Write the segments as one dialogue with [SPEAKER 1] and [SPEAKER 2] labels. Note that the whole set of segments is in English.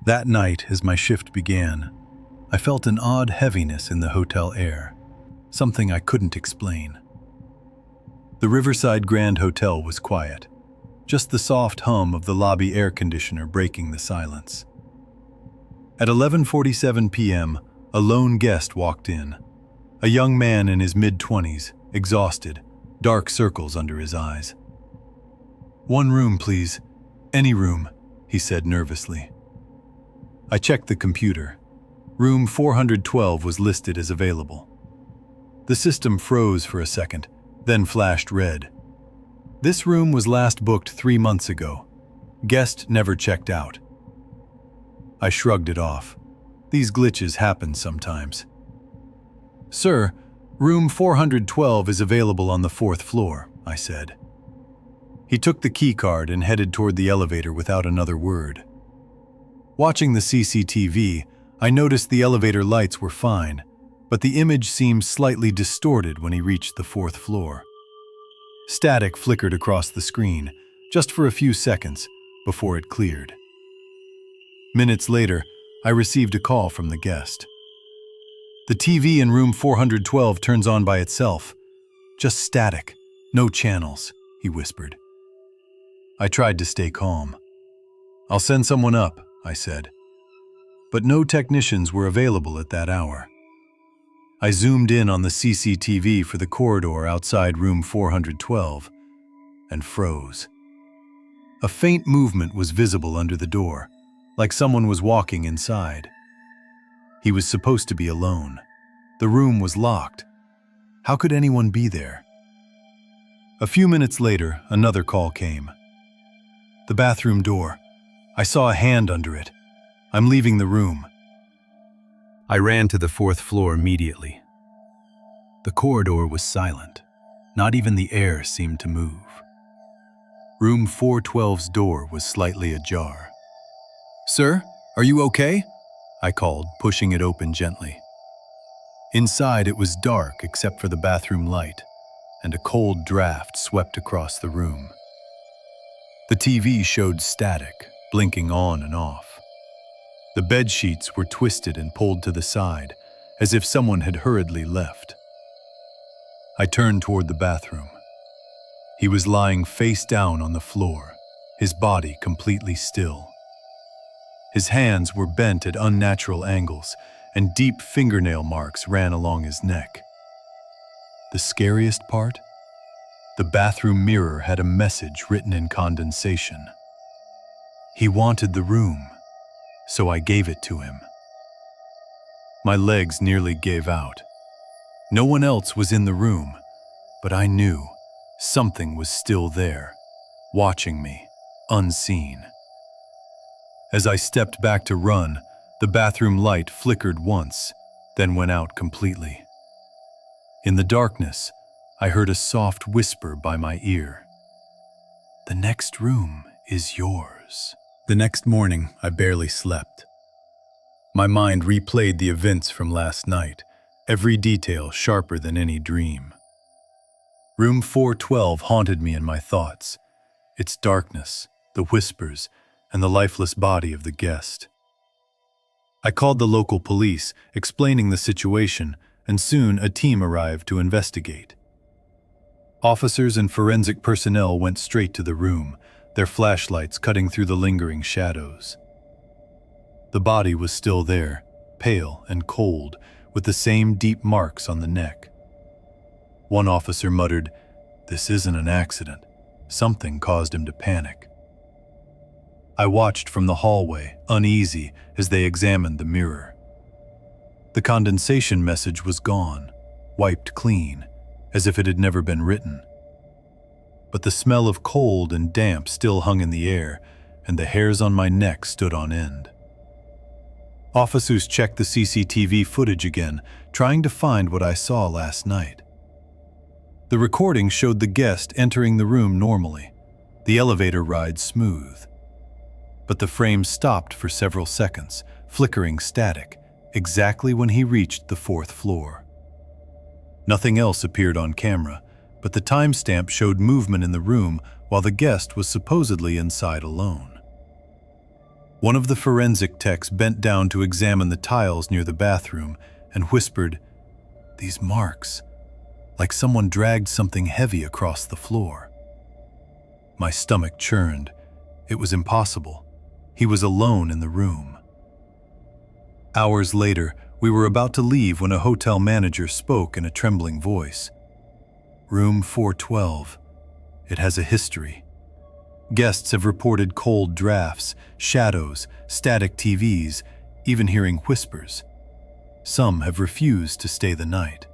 [SPEAKER 1] That night, as my shift began, I felt an odd heaviness in the hotel air, something I couldn't explain. The Riverside Grand Hotel was quiet, just the soft hum of the lobby air conditioner breaking the silence. At 11:47 p.m., a lone guest walked in, a young man in his mid-20s, exhausted, dark circles under his eyes. "One room, please. Any room," he said nervously. I checked the computer. Room 412 was listed as available. The system froze for a second, then flashed red. This room was last booked 3 months ago. Guest never checked out. I shrugged it off. These glitches happen sometimes. "Sir, room 412 is available on the 4th floor," I said. He took the key card and headed toward the elevator without another word. Watching the CCTV, I noticed the elevator lights were fine, but the image seemed slightly distorted when he reached the 4th floor. Static flickered across the screen, just for a few seconds, before it cleared. Minutes later, I received a call from the guest. "The TV in room 412 turns on by itself. Just static, no channels," he whispered. I tried to stay calm. "I'll send someone up," I said. But no technicians were available at that hour. I zoomed in on the CCTV for the corridor outside room 412 and froze. A faint movement was visible under the door, like someone was walking inside. He was supposed to be alone. The room was locked. How could anyone be there? A few minutes later, another call came. "The bathroom door. I saw a hand under it. I'm leaving the room." I ran to the 4th floor immediately. The corridor was silent. Not even the air seemed to move. Room 412's door was slightly ajar. "Sir, are you okay?" I called, pushing it open gently. Inside, it was dark except for the bathroom light, and a cold draft swept across the room. The TV showed static, blinking on and off. The bed sheets were twisted and pulled to the side, as if someone had hurriedly left. I turned toward the bathroom. He was lying face down on the floor, his body completely still. His hands were bent at unnatural angles, and deep fingernail marks ran along his neck. The scariest part? The bathroom mirror had a message written in condensation. He wanted the room, so I gave it to him. My legs nearly gave out. No one else was in the room, but I knew something was still there, watching me, unseen. As I stepped back to run, the bathroom light flickered once, then went out completely. In the darkness, I heard a soft whisper by my ear. "The next room is yours." The next morning, I barely slept. My mind replayed the events from last night, every detail sharper than any dream. Room 412 haunted me in my thoughts, its darkness, the whispers, and the lifeless body of the guest. I called the local police, explaining the situation, and soon a team arrived to investigate. Officers and forensic personnel went straight to the room, their flashlights cutting through the lingering shadows. The body was still there, pale and cold, with the same deep marks on the neck. One officer muttered, "This isn't an accident. Something caused him to panic." I watched from the hallway, uneasy, as they examined the mirror. The condensation message was gone, wiped clean, as if it had never been written. But the smell of cold and damp still hung in the air, and the hairs on my neck stood on end. Officers checked the CCTV footage again, trying to find what I saw last night. The recording showed the guest entering the room normally, the elevator ride smooth. But the frame stopped for several seconds, flickering static, exactly when he reached the 4th floor. Nothing else appeared on camera, but the timestamp showed movement in the room while the guest was supposedly inside alone. One of the forensic techs bent down to examine the tiles near the bathroom and whispered, "These marks, like someone dragged something heavy across the floor." My stomach churned. It was impossible. He was alone in the room. Hours later, we were about to leave when a hotel manager spoke in a trembling voice. "Room 412. It has a history. Guests have reported cold drafts, shadows, static TVs, even hearing whispers. Some have refused to stay the night."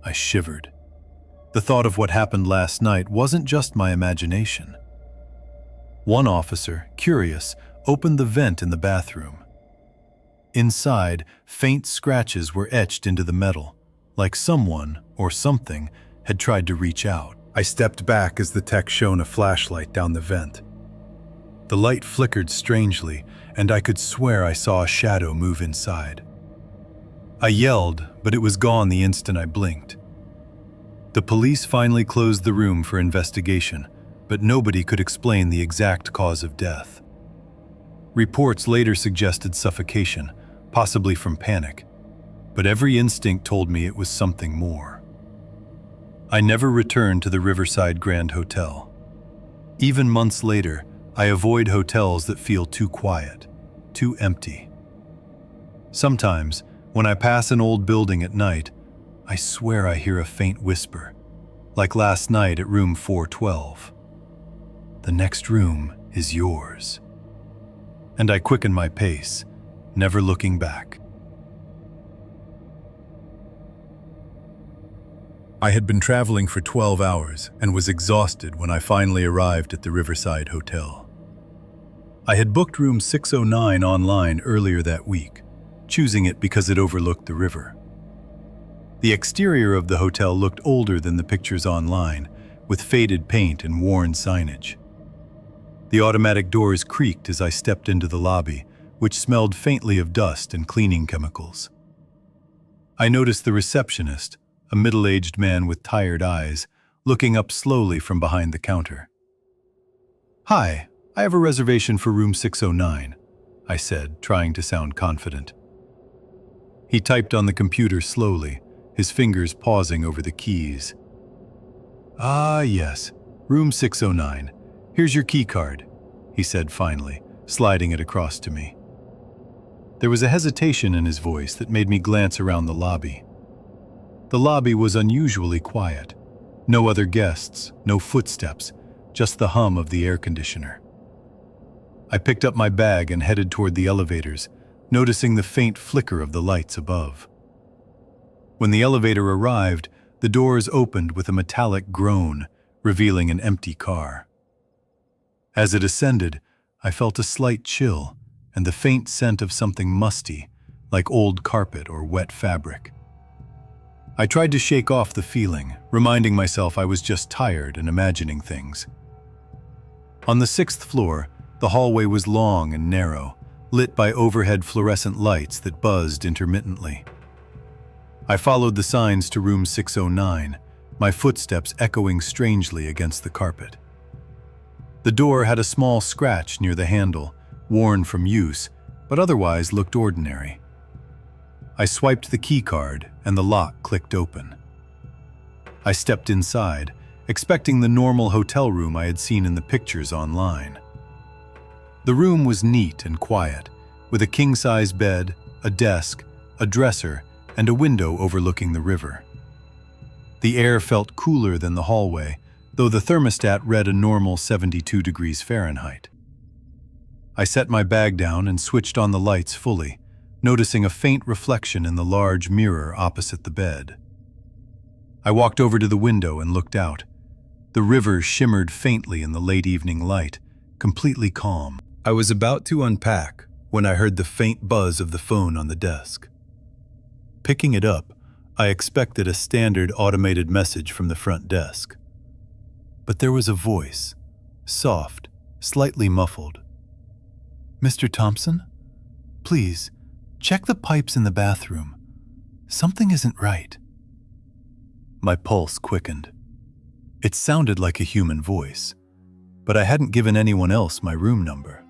[SPEAKER 1] I shivered. The thought of what happened last night wasn't just my imagination. One officer, curious, opened the vent in the bathroom. Inside, faint scratches were etched into the metal, like someone or something had tried to reach out. I stepped back as the tech shone a flashlight down the vent. The light flickered strangely, and I could swear I saw a shadow move inside. I yelled, but it was gone the instant I blinked. The police finally closed the room for investigation, but nobody could explain the exact cause of death. Reports later suggested suffocation, possibly from panic, but every instinct told me it was something more. I never returned to the Riverside Grand Hotel. Even months later, I avoid hotels that feel too quiet, too empty. Sometimes, when I pass an old building at night, I swear I hear a faint whisper, like last night at room 412. "The next room is yours." And I quicken my pace, never looking back. I had been traveling for 12 hours and was exhausted when I finally arrived at the Riverside Hotel. I had booked room 609 online earlier that week, choosing it because it overlooked the river. The exterior of the hotel looked older than the pictures online, with faded paint and worn signage. The automatic doors creaked as I stepped into the lobby, which smelled faintly of dust and cleaning chemicals. I noticed the receptionist, a middle-aged man with tired eyes, looking up slowly from behind the counter. "Hi, I have a reservation for room 609, I said, trying to sound confident. He typed on the computer slowly, his fingers pausing over the keys. "Ah, yes, room 609. Here's your key card," he said finally, sliding it across to me. There was a hesitation in his voice that made me glance around the lobby. The lobby was unusually quiet. No other guests, no footsteps, just the hum of the air conditioner. I picked up my bag and headed toward the elevators, noticing the faint flicker of the lights above. When the elevator arrived, the doors opened with a metallic groan, revealing an empty car. As it ascended, I felt a slight chill and the faint scent of something musty, like old carpet or wet fabric. I tried to shake off the feeling, reminding myself I was just tired and imagining things. On the 6th floor, the hallway was long and narrow, lit by overhead fluorescent lights that buzzed intermittently. I followed the signs to room 609, my footsteps echoing strangely against the carpet. The door had a small scratch near the handle, worn from use, but otherwise looked ordinary. I swiped the key card and the lock clicked open. I stepped inside, expecting the normal hotel room I had seen in the pictures online. The room was neat and quiet, with a king-size bed, a desk, a dresser, and a window overlooking the river. The air felt cooler than the hallway, though the thermostat read a normal 72 degrees Fahrenheit. I set my bag down and switched on the lights fully, noticing a faint reflection in the large mirror opposite the bed. I walked over to the window and looked out. The river shimmered faintly in the late evening light, completely calm. I was about to unpack when I heard the faint buzz of the phone on the desk. Picking it up, I expected a standard automated message from the front desk. But there was a voice, soft, slightly muffled. "Mr. Thompson? Please, check the pipes in the bathroom. Something isn't right." My pulse quickened. It sounded like a human voice, but I hadn't given anyone else my room number.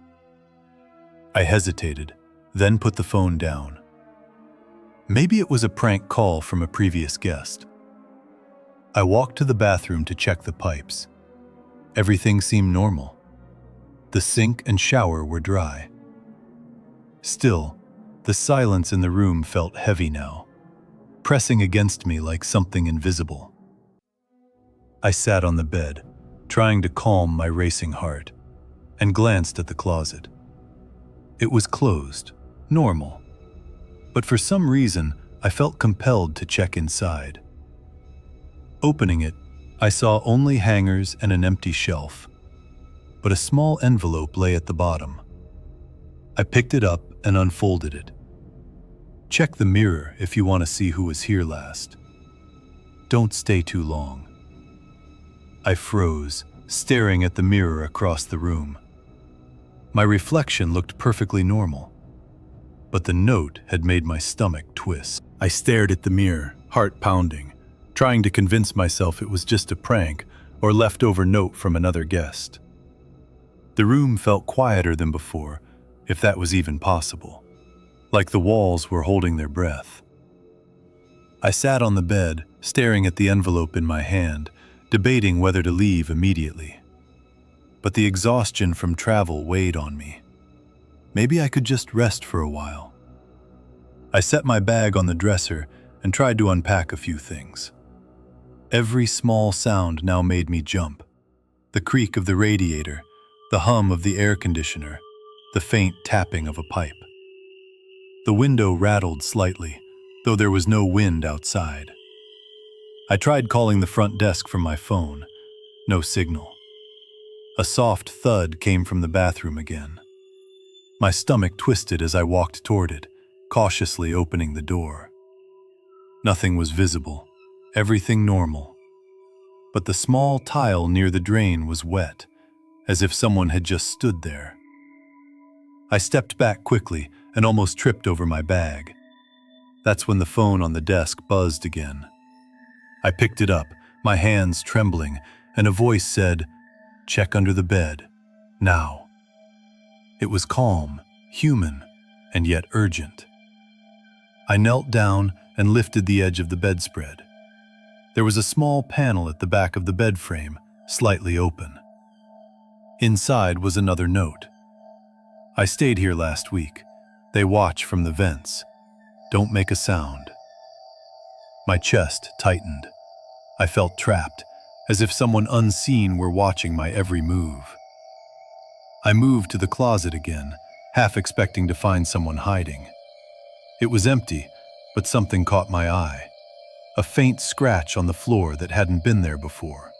[SPEAKER 1] I hesitated, then put the phone down. Maybe it was a prank call from a previous guest. I walked to the bathroom to check the pipes. Everything seemed normal. The sink and shower were dry. Still, the silence in the room felt heavy now, pressing against me like something invisible. I sat on the bed, trying to calm my racing heart, and glanced at the closet. It was closed, normal, but for some reason I felt compelled to check inside. Opening it, I saw only hangers and an empty shelf, but a small envelope lay at the bottom. I picked it up and unfolded it. Check the mirror if you want to see who was here last. Don't stay too long. I froze, staring at the mirror across the room. My reflection looked perfectly normal, but the note had made my stomach twist. I stared at the mirror, heart pounding, trying to convince myself it was just a prank or leftover note from another guest. The room felt quieter than before, if that was even possible, like the walls were holding their breath. I sat on the bed, staring at the envelope in my hand, debating whether to leave immediately. But the exhaustion from travel weighed on me. Maybe I could just rest for a while. I set my bag on the dresser and tried to unpack a few things. Every small sound now made me jump. The creak of the radiator, the hum of the air conditioner, the faint tapping of a pipe. The window rattled slightly, though there was no wind outside. I tried calling the front desk from my phone. No signal. A soft thud came from the bathroom again. My stomach twisted as I walked toward it, cautiously opening the door. Nothing was visible, everything normal. But the small tile near the drain was wet, as if someone had just stood there. I stepped back quickly and almost tripped over my bag. That's when the phone on the desk buzzed again. I picked it up, my hands trembling, and a voice said, "Check under the bed, now." It was calm, human, and yet urgent. I knelt down and lifted the edge of the bedspread. There was a small panel at the back of the bed frame, slightly open. Inside was another note. "I stayed here last week. They watch from the vents. Don't make a sound." My chest tightened. I felt trapped, as if someone unseen were watching my every move. I moved to the closet again, half expecting to find someone hiding. It was empty, but something caught my eye. A faint scratch on the floor that hadn't been there before.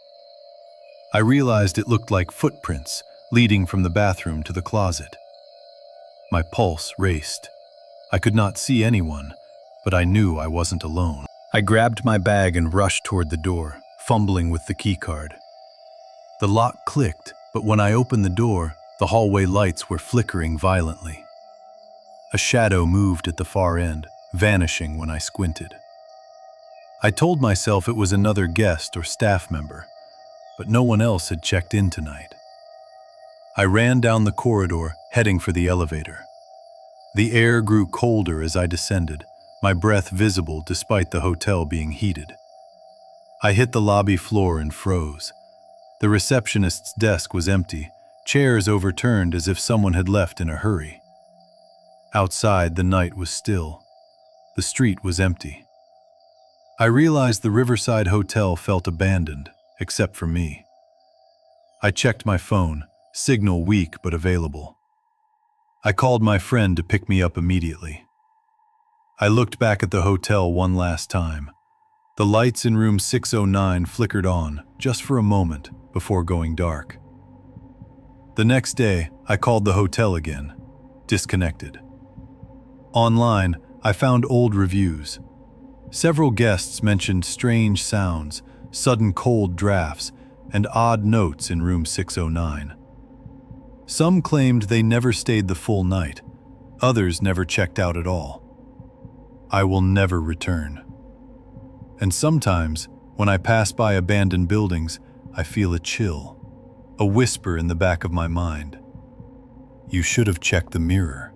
[SPEAKER 1] I realized it looked like footprints leading from the bathroom to the closet. My pulse raced. I could not see anyone, but I knew I wasn't alone. I grabbed my bag and rushed toward the door, fumbling with the keycard. The lock clicked, but when I opened the door, the hallway lights were flickering violently. A shadow moved at the far end, vanishing when I squinted. I told myself it was another guest or staff member, but no one else had checked in tonight. I ran down the corridor, heading for the elevator. The air grew colder as I descended, my breath visible despite the hotel being heated. I hit the lobby floor and froze. The receptionist's desk was empty, chairs overturned as if someone had left in a hurry. Outside, the night was still. The street was empty. I realized the Riverside Hotel felt abandoned, except for me. I checked my phone, signal weak but available. I called my friend to pick me up immediately. I looked back at the hotel one last time. The lights in room 609 flickered on, just for a moment, before going dark. The next day, I called the hotel again, disconnected. Online, I found old reviews. Several guests mentioned strange sounds, sudden cold drafts, and odd notes in room 609. Some claimed they never stayed the full night. Others never checked out at all. I will never return. And sometimes, when I pass by abandoned buildings, I feel a chill, a whisper in the back of my mind. You should have checked the mirror.